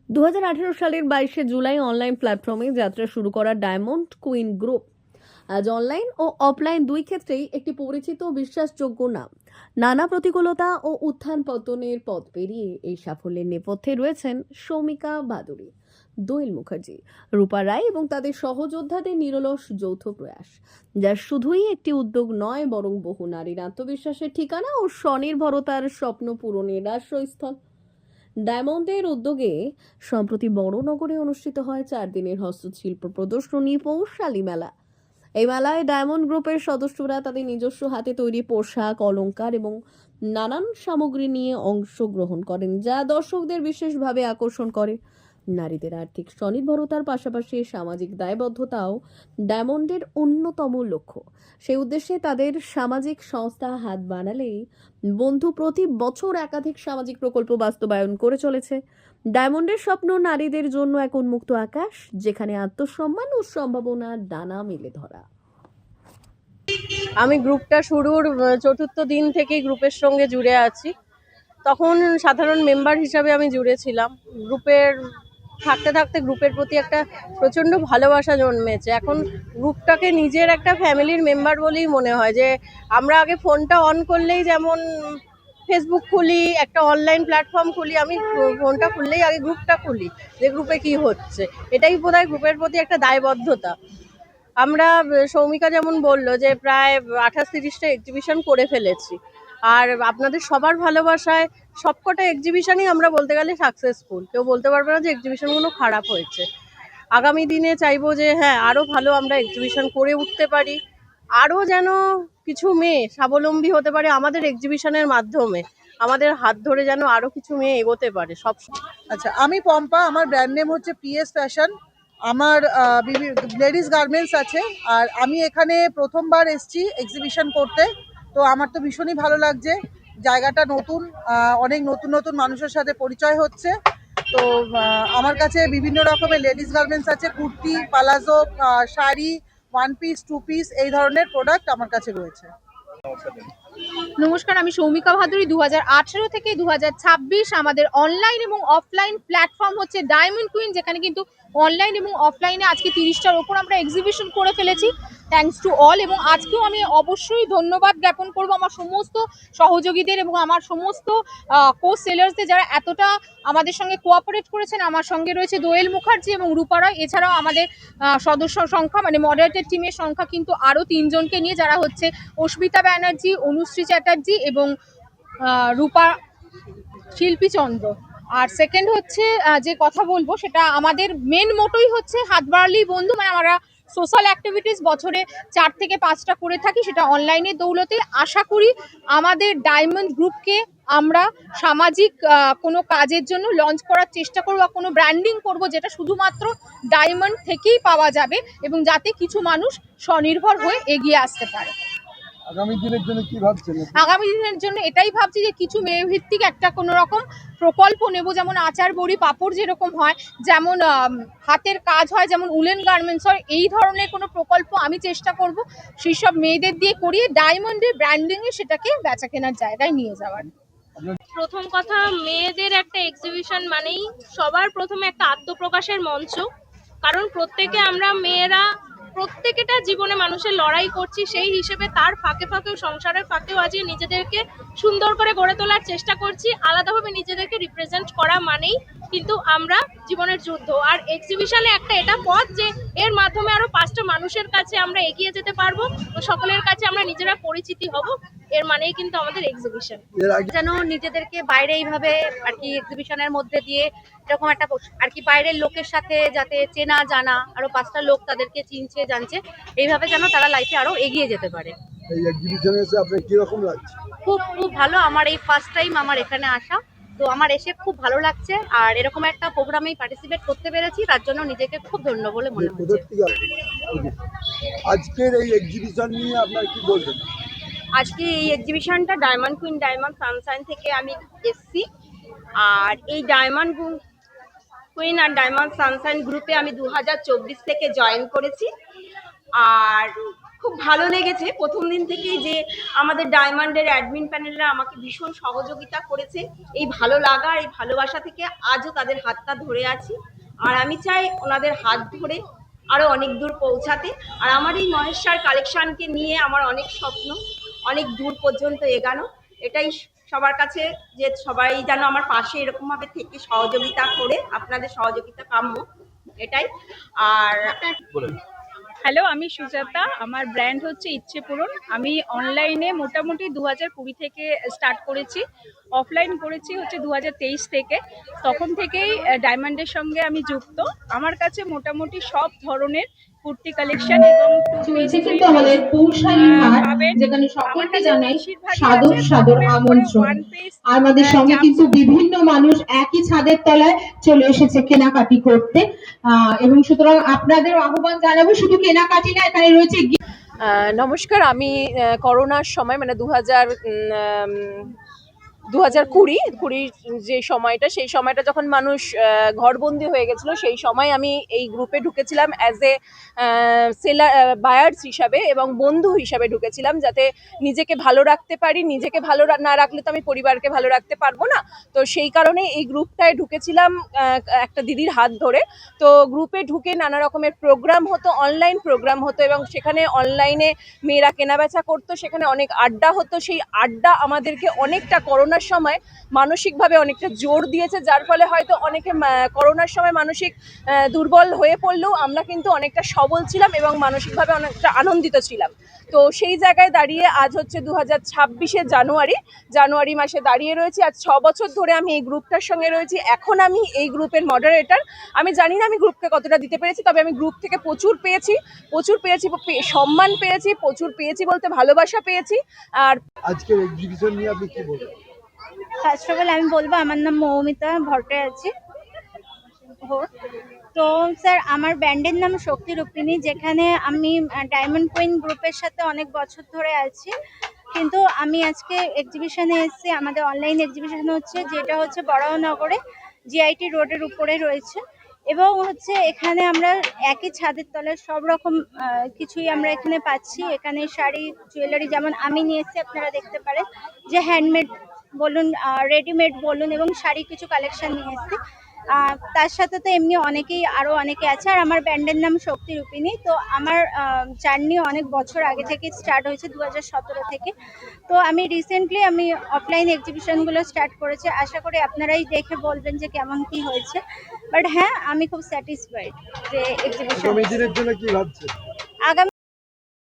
2018 সালের 22শে জুলাই অনলাইন প্ল্যাটফর্মে যাত্রা শুরু করা ডায়মন্ড কুইন গ্রুপ আজ অনলাইন ও অফলাইন দুই ক্ষেত্রেই একটি পরিচিত ও বিশ্বাসযোগ্য নাম। নানা প্রতিকূলতা ও উত্থান পতনের পথ পেরিয়ে এই সাফল্যের নেপথ্যে রয়েছেন সৌমিকা ভাদুরী, দোয়েল মুখার্জি, রূপা রায় এবং তাদের সহযোদ্ধাদের নিরলস যৌথ প্রয়াস, যা শুধুই একটি উদ্যোগ নয় বরং বহু নারীর আত্মবিশ্বাসের ঠিকানা ও স্বনির্ভরতার স্বপ্ন পূরণের আশ্রয়স্থল। ডায়মন্ডের উদ্যোগে সম্প্রতি বড়নগরে অনুষ্ঠিত হয় 4 দিনের হস্তশিল্প প্রদর্শনী পৌষালী মেলা। এই মেলায় ডায়মন্ড গ্রুপের সদস্যরা তাদের নিজস্ব হাতে তৈরি পোশাক, অলংকার এবং নানান সামগ্রী নিয়ে অংশগ্রহণ করেন, যা দর্শকদের বিশেষভাবে আকর্ষণ করে। নারীদের আর্থিক স্বনির্ভরতার পাশাপাশি সামাজিক দায়বদ্ধতাও ডায়মন্ডের অন্যতম লক্ষ্য। সেই উদ্দেশ্যে তাদের সামাজিক সংস্থা হাত বাড়ালেই বন্ধু প্রতি বছর একাধিক সামাজিক প্রকল্প বাস্তবায়ন করে চলেছে। ডায়মন্ডের স্বপ্ন নারীদের জন্য এক উন্মুক্ত আকাশ, যেখানে আত্মসম্মান ও সম্ভাবনার ডানা মেলে ধরা। আমি গ্রুপটা শুরুর চতুর্থ দিন থেকেই গ্রুপের সঙ্গে জুড়ে আছি। তখন সাধারণ মেম্বার হিসাবে আমি জুড়েছিলাম। গ্রুপের থাকতে থাকতে গ্রুপের প্রতি একটা প্রচণ্ড ভালোবাসা জন্মেছে। এখন গ্রুপটাকে নিজের একটা ফ্যামিলির মেম্বার বলেই মনে হয়। যে আমরা আগে ফোনটা অন করলেই যেমন ফেসবুক খুলি, একটা অনলাইন প্ল্যাটফর্ম খুলি, আমি ফোনটা খুললেই আগে গ্রুপটা খুলি যে গ্রুপে কি হচ্ছে। এটাই বোধহয় গ্রুপের প্রতি একটা দায়বদ্ধতা। আমরা সৌমিকা যেমন বলল যে প্রায় 28-30টা এক্সিবিশন করে ফেলেছি। আর আপনাদের সবার ভালোবাসায় সবকটা এক্সিবিশনই আমরা বলতে গেলে সাকসেসফুল। কেউ বলতে পারবে না যে এক্সিবিশনগুলো খারাপ হয়েছে। আগামী দিনে চাইবো যে হ্যাঁ, আরও ভালো আমরা এক্সিবিশন করে উঠতে পারি। আরও যেন কিছু মেয়ে স্বাবলম্বী হতে পারে আমাদের এক্সিবিশনের মাধ্যমে। আমাদের হাত ধরে যেন আরও কিছু মেয়ে এগোতে পারে সব। আচ্ছা, আমি পম্পা, আমার ব্র্যান্ড নেম হচ্ছে পিএস ফ্যাশন। আমার লেডিস গার্মেন্টস আছে। আর আমি এখানে প্রথমবার এসেছি এক্সিবিশন করতে। তো আমার তো ভীষণই ভালো লাগছে। জায়গাটা নতুন, অনেক নতুন নতুন মানুষের সাথে পরিচয় হচ্ছে। তো আমার কাছে বিভিন্ন রকমের লেডিস গার্মেন্টস আছে, kurti, palazzo, sari, one piece, two piece, এই ধরনের প্রোডাক্ট আমার কাছে রয়েছে। নমস্কার, আমি সৌমিকা ভাদুরী। 2018 থেকে 2026 আমাদের অনলাইন এবং অফলাইন প্ল্যাটফর্ম হচ্ছে ডায়মন্ড কুইন, যেখানে কিন্তু অনলাইন এবং অফলাইনে আজকে 30টার ওপর আমরা এক্সিবিশন করে ফেলেছি। Thanks to all. এবং আজকেও আমি অবশ্যই ধন্যবাদ জ্ঞাপন করব আমার সমস্ত সহযোগীদের এবং আমার সমস্ত কো সেলার্সদের, যারা এতটা আমাদের সঙ্গে কোঅপারেট করেছেন। আমার সঙ্গে রয়েছে দোয়েল মুখার্জি এবং রূপা রায়। এছাড়াও আমাদের সদস্য সংখ্যা মানে মডারেটর টিমের সংখ্যা কিন্তু আরও 3 জনকে নিয়ে, যারা হচ্ছে অস্মিতা ব্যানার্জি, অনুশ্রী চ্যাটার্জি এবং রূপা শিল্পী চন্দ্র। আর সেকেন্ড হচ্ছে যে কথা বলবো, সেটা আমাদের মেন মোটোই হচ্ছে হাত বাড়ালেই বন্ধু। মানে আমরা সোশ্যাল অ্যাক্টিভিটিস বছরে 4 থেকে 5টা করে থাকি, সেটা অনলাইনের দৌলতে। আশা করি আমাদের ডায়মন্ড গ্রুপকে আমরা সামাজিক কোনো কাজের জন্য লঞ্চ করার চেষ্টা করব, বা কোনো ব্র্যান্ডিং করব যেটা শুধুমাত্র ডায়মন্ড থেকেই পাওয়া যাবে, এবং যাতে কিছু মানুষ স্বনির্ভর হয়ে এগিয়ে আসতে পারে। আগামী দিনের জন্য কি ভাবছেন? আগামী দিনের জন্য এটাই ভাবছি যে কিছু মেয়ে ভিত্তিক একটা কোনো রকম প্রকল্প নেব, যেমন আচার, বড়ি, পাপড় যেরকম হয়, যেমন হাতের কাজ হয়, যেমন উলেন গার্মেন্টস হয়, এই ধরনের কোনো প্রকল্প আমি চেষ্টা করব সেই সব মেয়েদের দিয়ে করিয়ে ডায়মন্ডের ব্র্যান্ডিংয়ে সেটাকে বেচা কেনার জায়গায় নিয়ে যাওয়ার। প্রথম কথা, মেয়েদের একটা এক্সিবিশন মানেই সবার প্রথমে একটা আত্মপ্রকাশের মঞ্চ। কারণ প্রত্যেকে আমরা মেয়েরা প্রত্যেকটা জীবনে মানুষের লড়াই করছি, সেই হিসেবে তার ফাঁকে ফাঁকেও, সংসারের ফাঁকেও আজকে নিজেদেরকে সুন্দর করে গড়ে তোলার চেষ্টা করছি। আলাদাভাবে নিজেদেরকে রিপ্রেজেন্ট করা মানেই কিন্তু আমরা জীবনের যুদ্ধ। আর এক্সিবিশনে একটা এটা পথ যে এর মাধ্যমে আরো 5টা মানুষের কাছে আমরা এগিয়ে যেতে পারবো, সকলের কাছে আমরা নিজেরা পরিচিতি হব। এর মানেই কিন্তু আমাদের এক্সিবিশন। যেন নিজেদেরকে বাইরে এইভাবে আর কি এক্সিবিশনের মধ্যে দিয়ে এরকম একটা আর কি বাইরের লোকের সাথে যাতে চেনা জানা, আরো 5টা লোক তাদেরকে চিনছে জানছে, এইভাবে যেন তারা লাইফে আরো এগিয়ে যেতে পারে। এই এক্সিবিশনে এসে আপনার কি রকম লাগছে? খুব খুব ভালো। আমার এই ফার্স্ট টাইম আমার এখানে আসা, তো আমার এসে খুব ভালো লাগছে। আর এরকম একটা প্রোগ্রামে পার্টিসিপেট করতে পেরেছি, তার জন্য নিজেকে খুব ধন্য বলে মনে হচ্ছে। আজকের এই এক্সিবিশন নিয়ে আপনার কি বলবেন? আজকে এই এক্সিবিশনটা ডায়মন্ড কুইন ডায়মন্ড সানশাইন থেকে আমি এসছি। আর এই ডায়মন্ড কুইন আর ডায়মন্ড সানশাইন গ্রুপে আমি 2024 থেকে জয়েন করেছি। আর খুব ভালো লেগেছে প্রথম দিন থেকেই যে আমাদের ডায়মন্ডের অ্যাডমিন প্যানেলরা আমাকে ভীষণ সহযোগিতা করেছে। এই ভালো লাগা এই ভালোবাসা থেকে আজও তাদের হাতটা ধরে আছি। আর আমি চাই ওনাদের হাত ধরে আরো অনেক দূর পৌঁছাতে। আর আমার এই মহেশ্বর কালেকশনকে নিয়ে আমার অনেক স্বপ্ন, অনেক দূর পর্যন্ত এগানো। এটাই সবার কাছে যে সবাই যেন আমার পাশে এরকম ভাবে থেকে সহযোগিতা করে, আপনাদের সহযোগিতা কাম্য এটাই। আর হ্যালো, আমি সুজাতা। আমার ব্র্যান্ড হচ্ছে ইচ্ছে পূরণ। আমি অনলাইনে মোটামুটি 2020 থেকে স্টার্ট করেছি, অফলাইন করেছি হচ্ছে 2023 থেকে। তখন থেকেই ডায়মন্ডের সঙ্গে আমি যুক্ত। আমার কাছে মোটামুটি সব ধরনের কুর্তি কালেকশন এবং চলছে কিন্তু আমাদের কৌশালী হাট, যেখানে সকলকে জানাই সাদর সাদর আমন্ত্রণ। আর আমাদের সঙ্গে কিন্তু বিভিন্ন মানুষ একই ছাদের তলায় চলে এসেছে কেনাকাটি করতে, এবং সুতরাং আপনাদের আহ্বান জানাবো শুধু কেনাকাটি না, এখানে রয়েছে নমস্কার, আমি করোনার সময় মানে 2020 যে সময়টা, সেই সময়টা যখন মানুষ ঘরবন্দি হয়ে গেছিল, সেই সময় আমি এই গ্রুপে ঢুকেছিলাম অ্যাজ এ সেলার বায়ার্স হিসাবে এবং বন্ধু হিসাবে ঢুকেছিলাম, যাতে নিজেকে ভালো রাখতে পারি। নিজেকে ভালো না রাখলে তো আমি পরিবারকে ভালো রাখতে পারবো না। তো সেই কারণে এই গ্রুপটায় ঢুকেছিলাম একটা দিদির হাত ধরে। তো গ্রুপে ঢুকে নানা রকমের প্রোগ্রাম হতো, অনলাইন প্রোগ্রাম হতো এবং সেখানে অনলাইনে মেয়েরা কেনাবেচা করতো, সেখানে অনেক আড্ডা হতো। সেই আড্ডা আমাদেরকে অনেকটা করোনার সময় মানসিকভাবে অনেকটা জোর দিয়েছে, যার ফলে হয়তো অনেকে করোনার সময় মানসিক দুর্বল হয়ে পড়লেও আমরা কিন্তু অনেকটা সবল ছিলাম এবং মানসিকভাবে অনেকটা আনন্দিত ছিলাম। তো সেই জায়গায় দাঁড়িয়ে আজ হচ্ছে 2026 জানুয়ারি মাসে দাঁড়িয়ে রয়েছি। আজ 6 বছর ধরে আমি এই গ্রুপটার সঙ্গে রয়েছি। এখন আমি এই গ্রুপের মডারেটর। আমি জানি না আমি গ্রুপকে কতটা দিতে পেরেছি, তবে আমি গ্রুপ থেকে প্রচুর পেয়েছি, সম্মান পেয়েছি, প্রচুর পেয়েছি বলতে ভালোবাসা পেয়েছি। আর আজকের এক্সিবিশন নিয়ে আপনি কি বলবেন? ফার্স্ট অফ অল আমি বলবো আমার নাম মৌমিতা ভট্টাচার্য। তো স্যার, আমার ব্র্যান্ডের নাম শক্তি রূপিণী, যেখানে আমি ডায়মন্ড কুইন গ্রুপের সাথে অনেক বছর ধরে আছি। কিন্তু আমি আজকে এক্সিবিশনে এসেছি, আমাদের অনলাইন এক্সিবিশন হচ্ছে, যেটা হচ্ছে বরাহনগরে জিআইটি রোডের উপরে রয়েছে। এবং হচ্ছে এখানে আমরা একই ছাদের তলায় সব রকম কিছুই আমরা এখানে পাচ্ছি। এখানে শাড়ি, জুয়েলারি, যেমন আমি নিয়ে এসেছি আপনারা দেখতে পারেন, যে হ্যান্ডমেড বলুন, রেডিমেড বলুন, এবং শাড়ি কিছু কালেকশন নিয়ে এসেছি। তার সাথে তো এমনি আরো অনেকে আছে। আর আমার ব্র্যান্ডের নাম শক্তি রূপিণী। তো আমার জার্নি অনেক বছর আগে থেকে স্টার্ট হয়েছে, 2017 থেকে। তো আমি রিসেন্টলি অফলাইন এক্সিবিশনগুলো স্টার্ট করেছি। আশা করি আপনারাই দেখে বলবেন যে কেমন কি হয়েছে। বাট হ্যাঁ, আমি খুব স্যাটিসফাইড যে এক্সিবিশন। আগামী দিনের জন্য কি ভাবছেন? আগামী